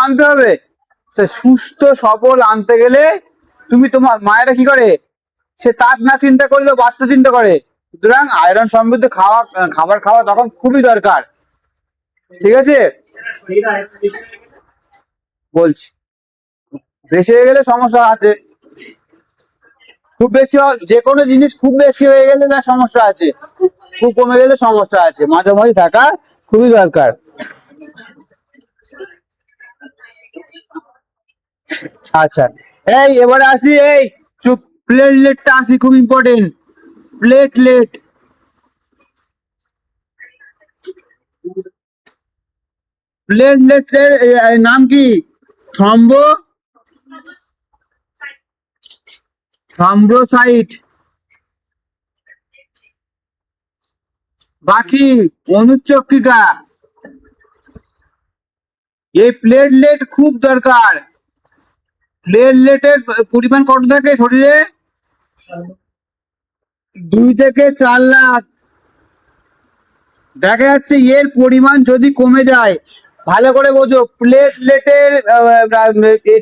আনতে হবে। সুস্থ সবল আনতে গেলে তুমি তোমার মায়েরা কি করে, সে তার না চিন্তা করলেও বাচ্চা চিন্তা করে। সুতরাং আয়রন সমৃদ্ধ খাবার খাওয়া তখন খুবই দরকার। ঠিক আছে, বলছি বেশি হয়ে গেলে সমস্যা আছে। খুব বেশি যে কোনো জিনিস খুব বেশি হয়ে গেলে তার সমস্যা আছে, খুব কমে গেলে সমস্যা আছে। মাঝামাঝি থাকা খুবই দরকার। আচ্ছা, এই এবারে আসি, এই চুপ, প্লেটলেটটা আসি, খুব ইম্পর্টেন্ট। প্লেটলেট, প্লেটলেটের নাম কি? থ্রম্বোসাইট, বাকি অনুচক্রিকা। এই প্লেটলেট খুব দরকার। প্লেটলেটের পরিমাণ কত থাকে শরীরে? 2 থেকে 4 লাখ। দেখা যাচ্ছে এর পরিমাণ যদি কমে যায়, ভালো করে বোঝো, প্লেটলেটের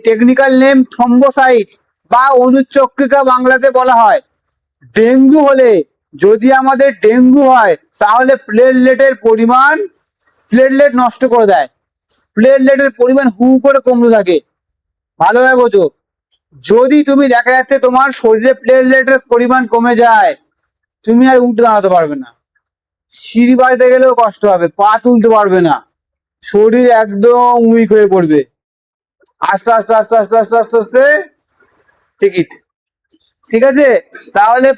টেকনিক্যাল নেম থ্রম্বোসাইট বা অনুচক্রিকা বাংলাতে বলা হয়। ডেঙ্গু হলে, যদি আমাদের ডেঙ্গু হয়, তাহলে প্লেটলেটের পরিমাণ, প্লেটলেট নষ্ট করে দেয়, প্লেটলেটের পরিমাণ হু করে কমতে থাকে। ভালোভাবে বোঝো, যদি তুমি দেখা যাচ্ছে তোমার শরীরে প্লেটলেটের পরিমাণ কমে যায়, তুমি আর উঠে দাঁড়াতে পারবে না, সিঁড়ি বাড়িতে গেলেও কষ্ট হবে, পা তুলতে পারবে না, শরীর একদম উইক হয়ে পড়বে। আস্তে আস্তে আস্তে আস্তে আস্তে আস্তে আস্তে টিকিট। ঠিক আছে, তাহলে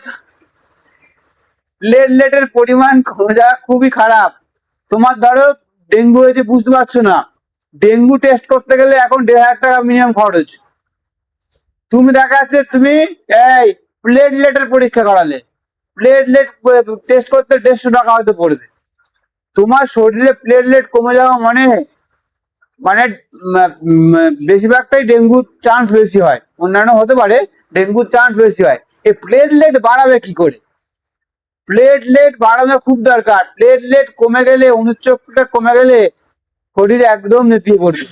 প্লেটলেটের পরিমাণ কমে যাওয়া খুবই খারাপ। তোমার ধরো ডেঙ্গু হয়েছে, বুঝতে পারছো না, ডেঙ্গু টেস্ট করতে গেলে এখন 1,500 টাকা মিনিমাম খরচ। তুমি দেখা যাচ্ছে তুমি এই প্লেটলেটের পরীক্ষা করালে, প্লেটলেট টেস্ট করতে 150 টাকা হয়তো পড়বে। তোমার শরীরে প্লেটলেট কমে যাওয়া মানে মানে বেশিরভাগটাই ডেঙ্গুর চান্স বেশি হয়, অন্যান্য হতে পারে, ডেঙ্গুর চান্স বেশি হয়। এই প্লেটলেট বাড়াবে কি করে? প্লেটলেট বাড়ানো খুব দরকার। প্লেটলেট কমে গেলে, অনুচ্চক্রিকা কমে গেলে শরীর একদম নেতিয়ে পড়বে,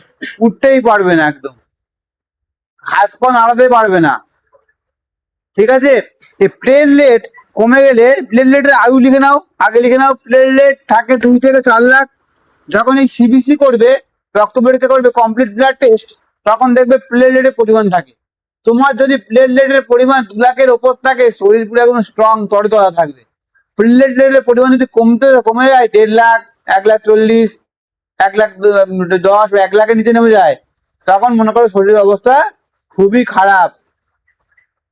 উঠতেই পারবে না, একদম হাত পা নাড়াতে পারবে না। ঠিক আছে, এই প্লেটলেট কমে গেলে, প্লেটলেটের আয়ু লিখে নাও, আগে লিখে নাও, প্লেটলেট থাকে 2 থেকে 4 লাখ। যখন এই সিবিসি করবে, রক্ত পরীক্ষা করবে, কমপ্লিট ব্লাড টেস্ট, তখন দেখবে প্লেটলেটের পরিমাণ থাকে। তোমার যদি প্লেটলেটের পরিমাণ 2 লাখের ওপর থাকে, শরীর পুরো একদম স্ট্রং, তরতাজা থাকবে। প্লেটলেটের পরিমাণ যদি কমে যায় 1.5 লাখ, 1,40,000, 1,10,000 বা 1 লাখের নিচে নেমে যায়, তখন মনে করো শরীরের অবস্থা খুবই খারাপ।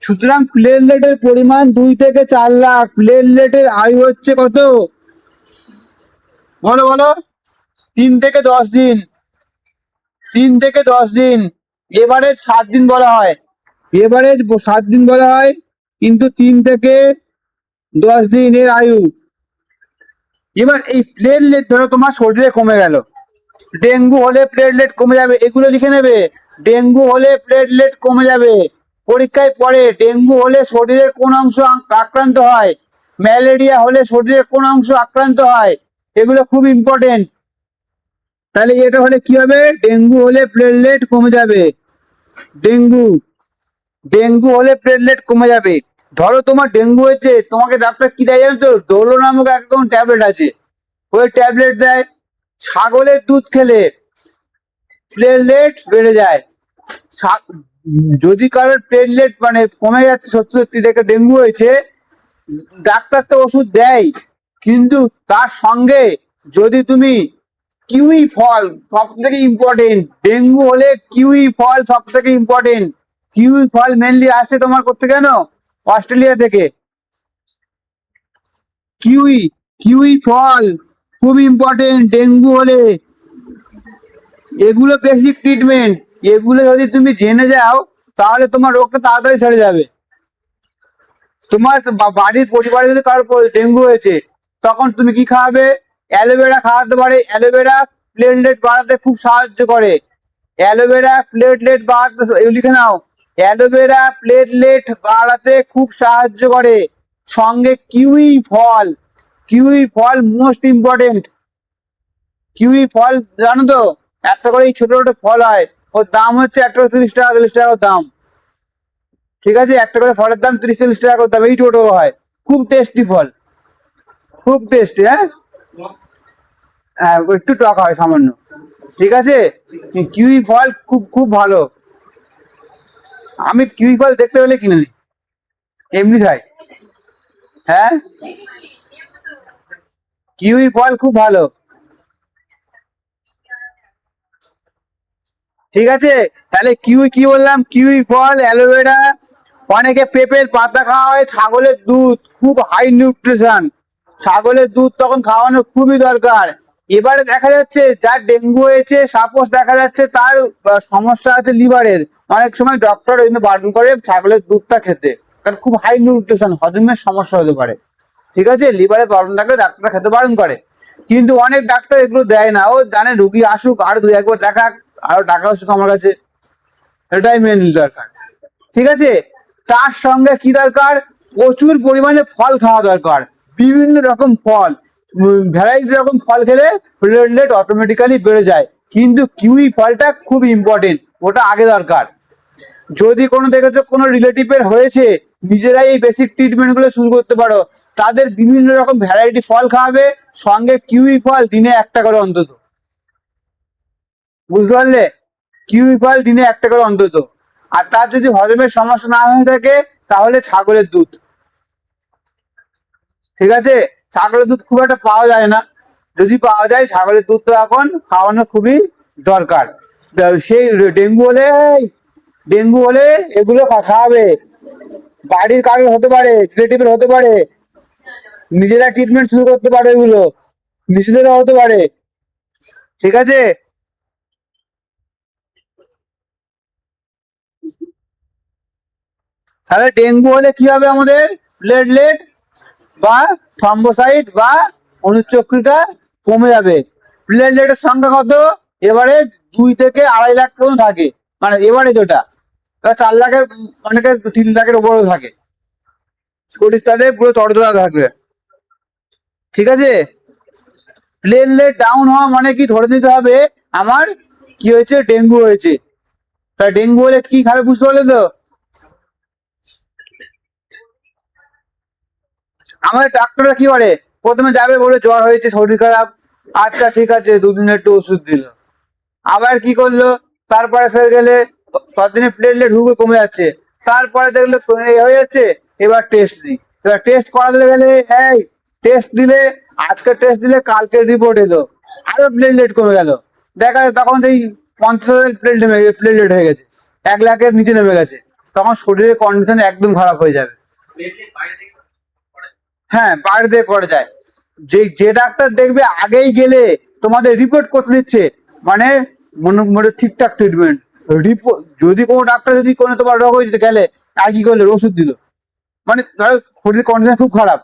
সুতরাং প্লেটলেটের পরিমাণ 2 থেকে 4 লাখ। প্লেটলেটের আয়ু হচ্ছে কত? বলো বলো, 3 থেকে 10 দিন। 3 থেকে 10 দিন। এভারেজ 7 দিন বলা হয়, এভারেজ 7 দিন বলা হয়, কিন্তু 3 থেকে 10 দিন এর আয়ু। এবার এই প্লেটলেট ধরো তোমার শরীরে কমে গেল, ডেঙ্গু হলে প্লেটলেট কমে যাবে, এগুলো লিখে নেবে। ডেঙ্গু হলে প্লেটলেট কমে যাবে। পরীক্ষায় পড়ে, ডেঙ্গু হলে শরীরের কোন অংশ আক্রান্ত হয়, ম্যালেরিয়া হলে শরীরের কোন অংশ আক্রান্ত হয়, এগুলো খুব ইম্পর্টেন্ট। তাহলে এটা হলে কি হবে? ডেঙ্গু হলে প্লেটলেট কমে যাবে। ডেঙ্গু, ডেঙ্গু হলে প্লেটলেট কমে যাবে। ধরো তোমার ডেঙ্গু হয়েছে, তোমাকে ডাক্তার কি দেয় জানো তো? ডোলো নামক একদম ট্যাবলেট আছে, ওই ট্যাবলেট দেয়। ছাগলের দুধ খেলে প্লেটলেট বেড়ে যায়। যদি কারোর প্লেটলেট মানে কমে যাচ্ছে, সত্যি সত্যি দেখে ডেঙ্গু হয়েছে, ডাক্তার তো ওষুধ দেয়, কিন্তু তার সঙ্গে যদি তুমি কিউই ফল, সব থেকে ইম্পর্টেন্ট, ডেঙ্গু হলে কিউই ফল সব থেকে ইম্পর্টেন্ট। কিউই ফল মেনলি আসছে তোমার করতে, কেন? অস্ট্রেলিয়া থেকে। কিউই, কিউই ফল খুব ইম্পর্টেন্ট ডেঙ্গু হলে। এগুলো বেসিক ট্রিটমেন্ট, এগুলো যদি তুমি জেনে যাও, তাহলে তোমার রোগটা তাড়াতাড়ি সেরে যাবে। তোমার বাড়ির পরিবারে যদি কারোর ডেঙ্গু হয়েছে, তখন তুমি কি খাওয়াবে? অ্যালোভেরা খাওয়াতে পারে। অ্যালোভেরা প্লেটলেট বাড়াতে খুব সাহায্য করে। অ্যালোভেরা প্লেটলেট বাড়াতে, লিখে নাও, অ্যালোভেরা প্লেটলেট বাড়াতে খুব সাহায্য করে। সঙ্গে কিউই ফল, কিউই ফল মোস্ট ইম্পর্টেন্ট। কিউই ফল জানো তো, একটা করে এই ছোট ছোট ফল হয়, ওর দাম হচ্ছে একটা করে 30 টাকা 40 টাকা দাম। ঠিক আছে, একটা করে ফলের দাম 30-40 টাকা করে দাম, এই ছোট হয়, খুব টেস্টি ফল, খুব টেস্টি। হ্যাঁ হ্যাঁ, একটু টক হয় সামান্য। ঠিক আছে, কিউই ফল খুব খুব ভালো। আমি কিউই ফল দেখতে পেলে কিনে নিই, এমনি খাই। হ্যাঁ, কিউই ফল খুব ভালো। ঠিক আছে, তাহলে কিউই কি বললাম, কিউই ফল, অ্যালোভেরা, অনেকে পেঁপের পাতা খাওয়া হয়, ছাগলের দুধ খুব হাই নিউট্রিশন, ছাগলের দুধ তখন খাওয়ানো খুবই দরকার। এবারে দেখা যাচ্ছে যার ডেঙ্গু হয়েছে, সাপোজ দেখা যাচ্ছে তার সমস্যা আছে লিভারের, অনেক সময় ডক্টর কিন্তু বারণ করে ছাগলের দুধটা খেতে, কারণ খুব হাই নিউট্রিশন, হজমের সমস্যা হতে পারে। ঠিক আছে, লিভারে প্রবলেম থাকলে ডাক্তার খেতে বারণ করে, কিন্তু অনেক ডাক্তার এগুলো দেয় না, ও জানে রুগী আসুক আর 2-1 বার দেখাক, আরো টাকা আসুক আমার কাছে, এটাই মেন দরকার। ঠিক আছে, তার সঙ্গে কি দরকার, প্রচুর পরিমাণে ফল খাওয়া দরকার, বিভিন্ন রকম ফল, ভ্যারাইটি রকম ফল খেলে প্লেটলেট অটোমেটিক্যালি বেড়ে যায়। কিন্তু কিউই ফলটা খুব ইম্পর্টেন্ট, ওটা আগে দরকার। যদি কোনো দেখেছো কোনো রিলেটিভের হয়েছে, নিজেরাই এই বেসিক ট্রিটমেন্ট গুলো শুরু করতে পারো, তাদের বিভিন্ন রকম ভ্যারাইটি ফল খাওয়াবে, সঙ্গে কিউই ফল দিনে একটা করে অন্তত, বুঝতে পারলে, কিউই ফল দিনে একটা করে অন্তত। আর তার যদি হজমের সমস্যা না হয়ে থাকে, তাহলে ছাগলের দুধ। ঠিক আছে, ছাগলের দুধ খুব একটা পাওয়া যায় না, যদি পাওয়া যায় ছাগলের দুধটা এখন খাওয়ানো খুবই দরকার। সেই ডেঙ্গু হলে এগুলো খাওয়াবে, বাড়ির কারোর হতে পারে, রিলেটিভের হতে পারে, নিজেরা ট্রিটমেন্ট শুরু করতে পারে, এগুলো নিজেদেরও হতে পারে। ঠিক আছে, তাহলে ডেঙ্গু হলে কি হবে, আমাদের প্লেটলেট বা থ্রম্বোসাইট বা অনুচক্রিকা কমে যাবে। প্লেটলেটের সংখ্যা কত, এবারে 2 থেকে 2.5 লাখ পর্যন্ত থাকে, মানে এবারে যেটা 4 লাখের, অনেকে 3 লাখের উপরেও থাকে, শরীর তাদের পুরো তরতাজা থাকবে। ঠিক আছে, প্লেটলেট ডাউন হওয়া মানে কি, ধরে নিতে হবে আমার কি হয়েছে, ডেঙ্গু হয়েছে। তা ডেঙ্গু হলে কি খাবে বুঝতে পারলে তো, আমাদের ডাক্তাররা কি করে, প্রথমে যাবে বলে জ্বর হয়েছে শরীর খারাপ, আচ্ছা ঠিক আছে 2 দিন একটু ওষুধ দিল, আবার কি করলো, তারপরে ফের গেলে 5 দিনে প্লেটলেট হুগে কমে যাচ্ছে, তারপরে দেখলো এই হয়ে যাচ্ছে, এবার টেস্ট দিই, এবার টেস্ট করাতে গেলে, এই টেস্ট দিলে, আজকে টেস্ট দিলে কালকের রিপোর্ট এলো, আরো প্লেটলেট কমে গেল, দেখা যায় তখন সেই 50,000 প্লেটলেট হয়ে গেছে, 1 লাখের নিচে নেমে গেছে, তখন শরীরের কন্ডিশন একদম খারাপ হয়ে যাবে। হ্যাঁ, বাইরে দিয়ে করা যায়, যে যে ডাক্তার দেখবে আগেই গেলে তোমাদের রিপোর্ট করতে দিচ্ছে, মানে মনে ঠিকঠাক ট্রিটমেন্ট। রিপোর্ট যদি কোনো ডাক্তার যদি কোনো তোমার রোগ হয়েছে গেলে আর কি করলে ওষুধ দিল, মানে ধরো শরীরের কন্ডিশন খুব খারাপ,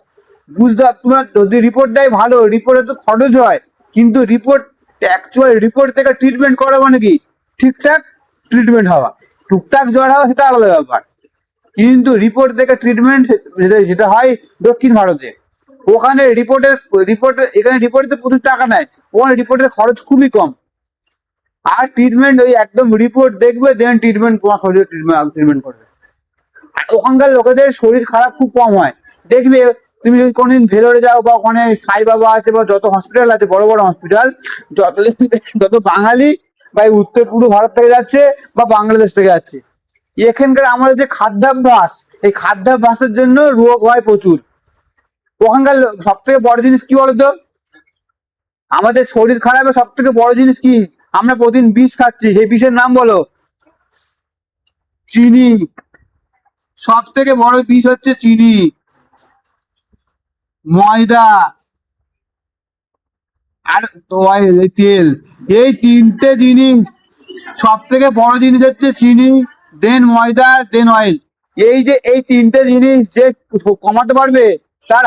বুঝতে তোমার যদি রিপোর্ট দেয় ভালো, রিপোর্টে তো খরচ হয়, কিন্তু রিপোর্ট, অ্যাকচুয়াল রিপোর্ট থেকে ট্রিটমেন্ট করা মানে কি ঠিকঠাক ট্রিটমেন্ট হওয়া, টুকটাক জ্বর হওয়া সেটা আলাদা ব্যাপার, কিন্তু রিপোর্ট দেখে ট্রিটমেন্ট যেটা হয় দক্ষিণ ভারতে, ওখানে রিপোর্টের এখানে রিপোর্টে প্রচুর টাকা নেয়, ওখানে রিপোর্টের খরচ খুবই কম, আর ট্রিটমেন্ট ওই একদম রিপোর্ট দেখবে দেন ট্রিটমেন্ট, তোমার শরীরে ট্রিটমেন্ট করবে। আর ওখানকার লোকেদের শরীর খারাপ খুব কম হয়, দেখবে তুমি যদি কোনোদিন ভেলোরে যাও, বা ওখানে সাই বাবা আছে, বা যত হসপিটাল আছে বড় বড় হসপিটাল, যত যত বাঙালি বা এই উত্তর পূর্ব ভারত থেকে যাচ্ছে বা বাংলাদেশ থেকে যাচ্ছে, এখানকার আমাদের যে খাদ্যাভ্যাস, এই খাদ্যাভ্যাসের জন্য রোগ হয় প্রচুর। ওখানকার সব থেকে বড় জিনিস কি বলতো, আমাদের শরীর খারাপের সব থেকে বড় জিনিস কি, আমরা প্রতিদিন বিষ খাচ্ছি, সেই বিষের নাম বলো, চিনি। সব থেকে বড় বিষ হচ্ছে চিনি, ময়দা, আর অয়েল, তেল, এই 3টে জিনিস, সব থেকে বড় জিনিস হচ্ছে চিনি, দেন ময়দা, দেন অয়েল। এই যে এই 3টে জিনিস যে কমাতে পারবে, তার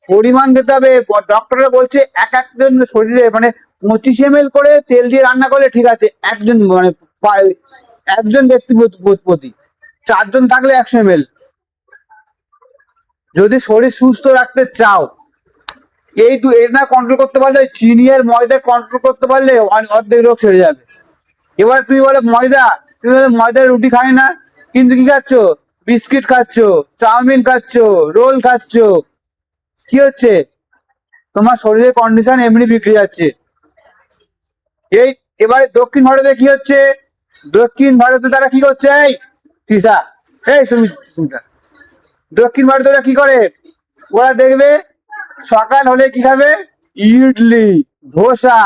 পরিমাণ খেতে হবে। ডক্টররা বলছে একজন শরীরে মানে 25 ml করে তেল দিয়ে রান্না করলে ঠিক আছে, একজন মানে একজন ব্যক্তি প্রতি, 4 জন থাকলে 100 ml। যদি শরীর সুস্থ রাখতে চাও, এর না কন্ট্রোল করতে পারলে, চিনি আর ময়দা কন্ট্রোল করতে পারলে অর্ধেক রোগ সেরে যাবে। এবার তুমি বলে ময়দা, তুমি বলে ময়দার রুটি খাই না, কিন্তু কি খাচ্ছ? বিস্কিট খাচ্ছ, চাউমিন খাচ্ছ, রোল খাচ্ছ। কি হচ্ছে? তোমার শরীরের কন্ডিশন এমনি বিগড়ে যাচ্ছে। এই এবারে দক্ষিণ ভারতে কি হচ্ছে? দক্ষিণ ভারতে তারা কি করছে? এই তিসা, এই সুমিতা, দক্ষিণ ভারতে ওরা কি করে? ওরা দেখবে সকাল হলে কি খাবে? ইডলি, ধোসা,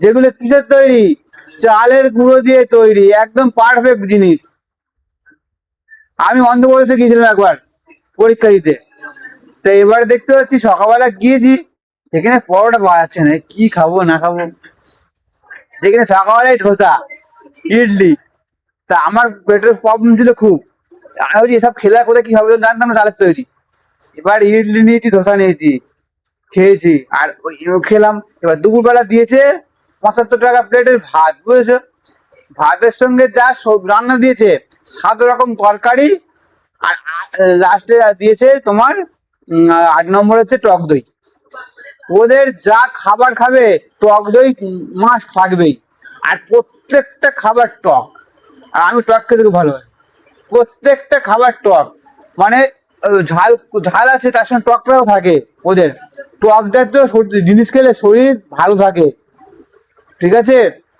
যেগুলো কিসের তৈরি? চালের গুঁড়ো দিয়ে তৈরি, একদম পারফেক্ট জিনিস। আমি অন্ধ্রপ্রদেশে গিয়েছিলাম একবার পরীক্ষা দিতে, তো এবারে দেখতে পাচ্ছি সকালবেলা গিয়েছি, এখানে পরোটা পাওয়া যাচ্ছে না, কি খাবো না খাবো, যেখানে সকালবেলায় ধোসা, ইডলি। তা আমার পেটের প্রবলেম ছিল খুব, আমি বলছি এসব খেলে কোথায় কি হবে জানতাম না, চালের তৈরি। এবার ইডলি নিয়েছি, ধোসা নিয়েছি, খেয়েছি, আর খেলাম। এবার দুপুরবেলা দিয়েছে 75 টাকা প্লেটের ভাত, বুঝেছো? ভাতের সঙ্গে যা রান্না দিয়েছে, 7 রকম তরকারি, আর লাস্টে দিয়েছে তোমার 8 নম্বর হচ্ছে টক দই। ওদের যা খাবার খাবে, টক দই মাস্ট থাকবেই, আর প্রত্যেকটা খাবার টক। আর আমি টক খেতে খুব ভালোবাসি। প্রত্যেকটা খাবার টক, মানে ঝাল ঝাল আছে, তার সঙ্গে টকটাও থাকে। ওদের টক জাতীয় জিনিস খেলে শরীর ভালো থাকে, ঠিক আছে?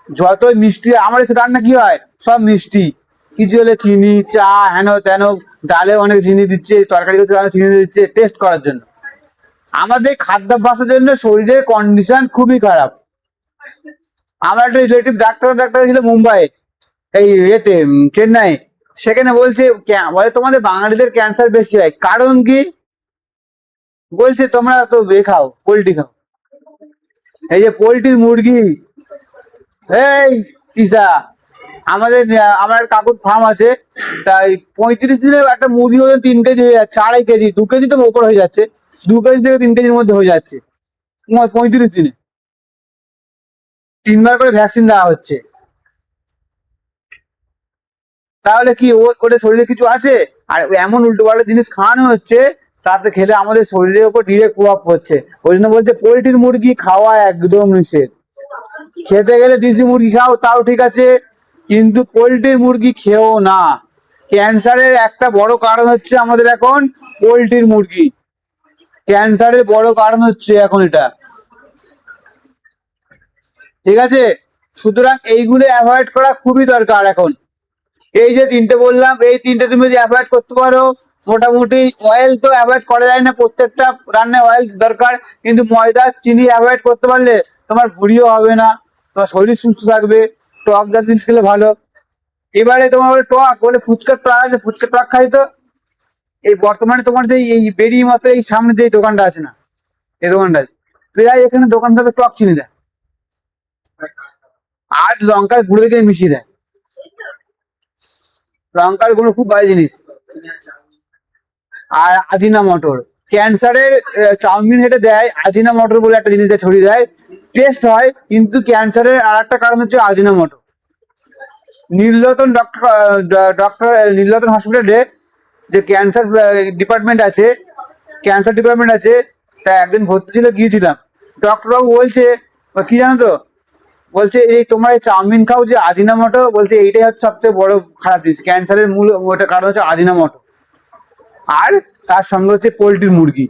যত মিষ্টি, আমার এসে রান্না কি হয়, সব মিষ্টি, কিছু হলে চিনি, চা, হেন তেন, ডালে অনেক চিনি দিচ্ছে, তরকারি করতে অনেক চিনি দিচ্ছে টেস্ট করার জন্য। আমাদের খাদ্যাভ্যাসের জন্য শরীরের কন্ডিশন খুবই খারাপ। আমার একটা রিলেটিভ ডাক্তার ছিল মুম্বাই, এই এতে চেন্নাই, সেখানে বলছে বলে তোমাদের বাঙালিদের ক্যান্সার বেশি হয়, কারণ কি? বলছে তোমরা তো খাও, পোল্ট্রি খাও, এই যে পোল্ট্রির মুরগি। এই তিসা, আমার কাকুর ফার্ম আছে, তাই 35 দিনে একটা মুরগি ওজন 3 কেজি হয়ে যাচ্ছে, 2.5 কেজি, 2 কেজি তো ওপর হয়ে যাচ্ছে, 2 কেজি থেকে 3 কেজির মধ্যে হয়ে যাচ্ছে 35 দিনে। 3 বার করে ভ্যাকসিন দেওয়া হচ্ছে। তাহলে কি ওদের শরীরে কিছু আছে? আর এমন উল্টো পাল্টা জিনিস খাওয়ানো হচ্ছে, তাতে খেলে আমাদের শরীরের উপর ডিরেক্ট প্রভাব পড়ছে। ওই জন্য বলছে পোল্ট্রির মুরগি খাওয়া একদম নিষেধ। খেতে গেলে দেশি মুরগি খাও তাও ঠিক আছে, কিন্তু পোল্ট্রির মুরগি খেও না। ক্যান্সারের একটা বড় কারণ হচ্ছে আমাদের এখন পোল্ট্রির মুরগি, ক্যান্সারের বড় কারণ হচ্ছে এখন এটা, ঠিক আছে? সুতরাং এইগুলো অ্যাভয়েড করা খুবই দরকার এখন। এই যে 3টে বললাম, এই 3টে তুমি যদি অ্যাভয়েড করতে পারো, মোটামুটি অয়েল তো অ্যাভয়েড করা যায় না, প্রত্যেকটা রান্নায় অয়েল দরকার, কিন্তু ময়দা চিনি অ্যাভয়েড করতে পারলে তোমার ভুঁড়িও হবে না, তোমার শরীর সুস্থ থাকবে। টক জাতীয় জিনিস খেলে ভালো। এবারে তোমার বলে টক, বলে ফুচকার টক আছে, ফুচকার টক খাই তো। এই বর্তমানে তোমার যে এই বেরি মতো এই সামনে যে দোকানটা আছে না, এই দোকানটা প্রায় এখানে দোকান থেকে টক চিনি দেয়, আর লঙ্কার গুঁড়ো দিয়ে মিশিয়ে দেয়। লঙ্কার গুঁড়ো খুব বাজে জিনিস। আর আজিনা মটর, ক্যান্সারের চাউমিন হেঁটে দেয় আজিনা মটর বলে একটা জিনিস ছড়িয়ে দেয়, টেস্ট হয়, কিন্তু ক্যান্সারের আর একটা কারণ হচ্ছে আজিনা মটর। নীলরতন ডক্টর নীলরতন হসপিটালে যে ক্যান্সার ডিপার্টমেন্ট আছে, ক্যান্সার ডিপার্টমেন্ট আছে, তা একদিন ভর্তি ছিল, গিয়েছিলাম। ডক্টরবাবু বলছে কি জানো তো, বলছে এই তোমরা এই চাউমিন খাও যে আজিনামোটো, বলছে এইটাই হচ্ছে সবথেকে বড় খারাপ জিনিস, ক্যান্সারের মূল ওটা কারণ হচ্ছে আজিনামোটো, আর তার সঙ্গে হচ্ছে পোল্ট্রির মুরগি।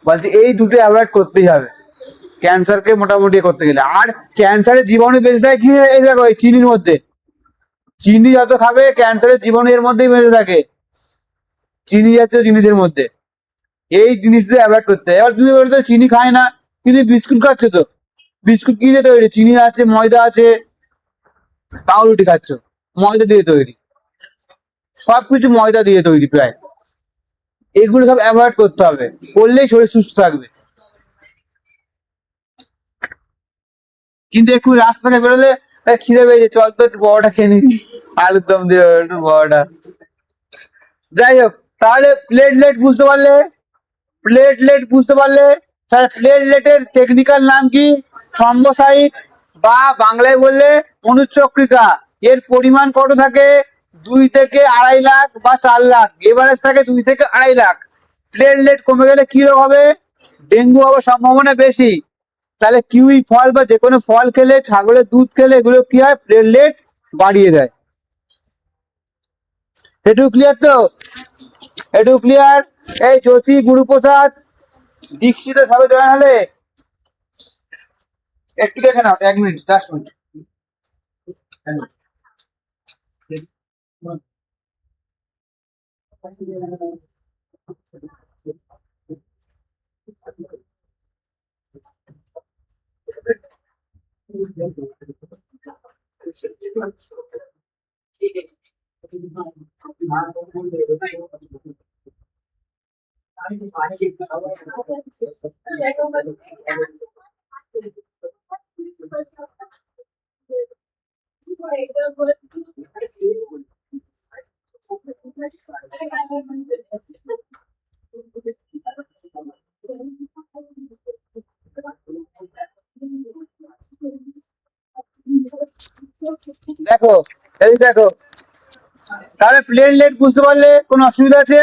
বলছে এই দুটো অ্যাভয়েড করতেই হবে ক্যান্সারকে মোটামুটি করতে গেলে। আর ক্যান্সারের জীবাণু বেঁচে থাকে কি, এই দেখো এই চিনির মধ্যে, চিনি যত খাবে ক্যান্সারের জীবাণু এর মধ্যেই বেঁচে থাকে, চিনি জাতীয় জিনিসের মধ্যে। এই জিনিসগুলো অ্যাভয়েড করতে হয়। এবার তুমি বলছো চিনি খায় না, কিন্তু বিস্কুট খাচ্ছ তো, বিস্কুট কি দিয়ে তৈরি? চিনি আছে, ময়দা আছে, পাউরুটি খাচ্ছ, ময়দা দিয়ে তৈরি, সবকিছু ময়দা দিয়ে তৈরি প্রায়। এগুলো সব অ্যাভয়েড করতে হবে, করলেই শরীর সুস্থ থাকবে। কিন্তু একটু রাস্তা থেকে বেরোলে খিদে পেয়েছে, চল তো একটু বড়টা খেয়ে নি, আলুর দম দিয়ে একটু বড়টা। যাই হোক, তাহলে প্লেটলেট বুঝতে পারলে, প্লেটলেট বুঝতে পারলে, তাহলে প্লেটলেটের টেকনিক্যাল নাম কি? থ্রম্বোসাইট, বা বাংলায় বললে অনুচক্রিকা। এর পরিমাণ কত থাকে? 2 থেকে 2.5 লাখ বা 4 লাখ, এভারেজ থাকে 2 থেকে 2.5 লাখ। প্লেটলেট কমে গেলে কি রোগ হবে? ডেঙ্গু হওয়ার সম্ভাবনা বেশি। তাহলে কিউই ফল বা যে কোনো ফল খেলে, ছাগলের দুধ খেলে এগুলো কি হয়, প্লেটলেট বাড়িয়ে দেয়। এটুকু ক্লিয়ার তো? এটুকু ক্লিয়ার? এই জ্যোতি, গুরুপ্রসাদ, দীক্ষিত সবে জয়েন হলে একটু দেখে নাও, 1 মিনিট, 10 মিনিট। দেখো, এই দেখো, তাহলে প্লেটলেট বুঝতে পারলে কোনো অসুবিধা আছে?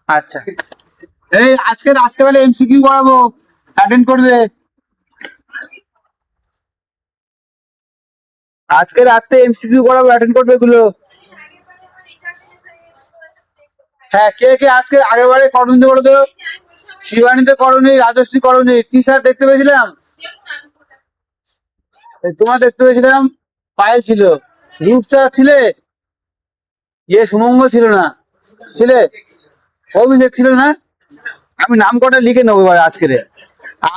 আচ্ছা, এই আজকে রাত্রেবেলা এমসিকিউ করাবো, অ্যাটেন্ড করবে। আজকে রাতে এমসিকিউ করাবো, অ্যাটেন্ড করবে এগুলো। হ্যাঁ, কে কে আজকে আগের বারে করণী বলো তো? শিবানীতে করণী, রাজশ্রী করণী, টি-শার্ট দেখতে পেয়েছিলাম, তোমার দেখতে পেয়েছিলাম, পায়েল ছিল, রূপসা ছিলে, ইয়ে সুমঙ্গল ছিল না, ছিলে, অভিষেক ছিল না? আমি নাম কটা লিখে নেবো এবার আজকে।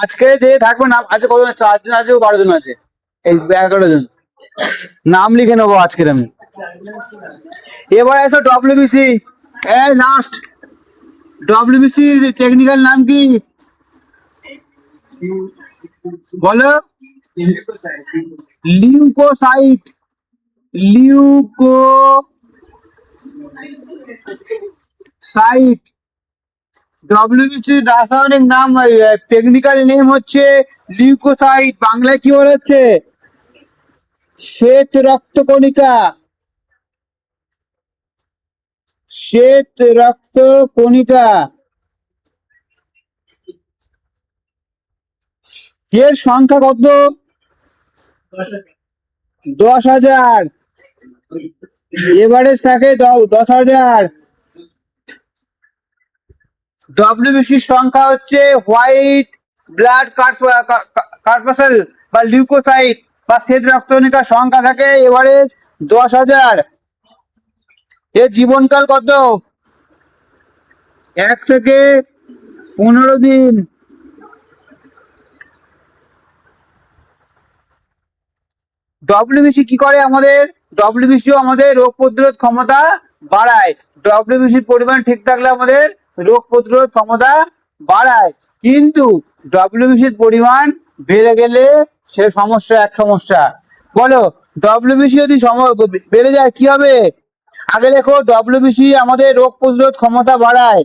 আজকে যে থাকবে নাম, আজকে কতজন? 4 জন আছে, 12 জন আছে, এই 11 জন নাম লিখে নেবো আজকের আমি। এবার এসো ডব্লিউবিসি, এই লাস্ট, ডব্লিউবিসি টেকনিক্যাল নাম কি বলো? লিউকোসাইট, লিউকোসাইট, ডব্লিউবিসি রাসায়নিক নাম, টেকনিক্যাল নেম হচ্ছে লিউকোসাইট। বাংলায় কি বলা হচ্ছে? শ্বেত রক্তকণিকা, শ্বেত রক্তকণিকা। এর সংখ্যা কত? 10,000, এভারেজ থাকে 10,000। ডব্লিউবিসির সংখ্যা হচ্ছে হোয়াইট ব্লাড কর্পাসেল বা লিউকোসাইট বা শ্বেত রক্তকণিকার সংখ্যা থাকে এভারেজ 10,000। এর জীবনকাল কত? 1 থেকে 15 দিন। ডব্লিউবিসি কি করে আমাদের? ডব্লিউবিসিও আমাদের রোগ প্রতিরোধ ক্ষমতা বাড়ায়। ডব্লিউবিসির পরিমাণ ঠিক থাকলে আমাদের রোগ প্রতিরোধ ক্ষমতা বাড়ায়, কিন্তু ডব্লিউবিসির পরিমাণ বেড়ে গেলে সে সমস্যা, এক সমস্যা। বলো, ডব্লিউবিসি যদি বেড়ে যায় কি হবে? আগে দেখো, ডব্লিউবিসি আমাদের রোগ প্রতিরোধ ক্ষমতা বাড়ায়,